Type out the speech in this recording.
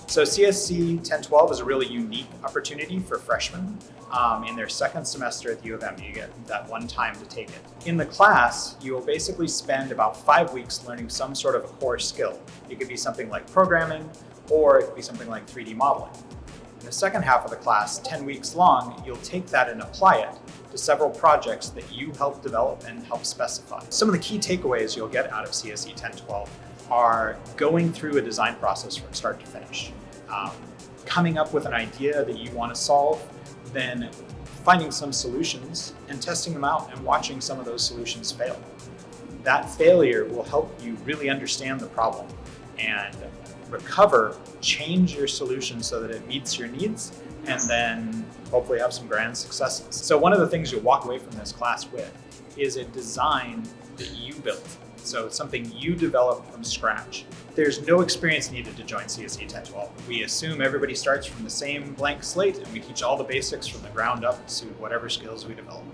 So CSE 1012 is a really unique opportunity for freshmen. In their second semester at the U of M, you get that one time to take it. In the class, you will basically spend about 5 weeks learning some sort of a core skill. It could be something like programming, or it could be something like 3D modeling. In the second half of the class, 10 weeks long, you'll take that and apply it to several projects that you help develop and help specify. Some of the key takeaways you'll get out of CSE 1012 are going through a design process from start to finish. Coming up with an idea that you want to solve, then finding some solutions and testing them out and watching some of those solutions fail. That failure will help you really understand the problem and recover, change your solution so that it meets your needs, and then hopefully have some grand successes. So one of the things you'll walk away from this class with is a design that you built. So it's something you developed from scratch. There's no experience needed to join CSE 1012. We assume everybody starts from the same blank slate, and we teach all the basics from the ground up to whatever skills we develop.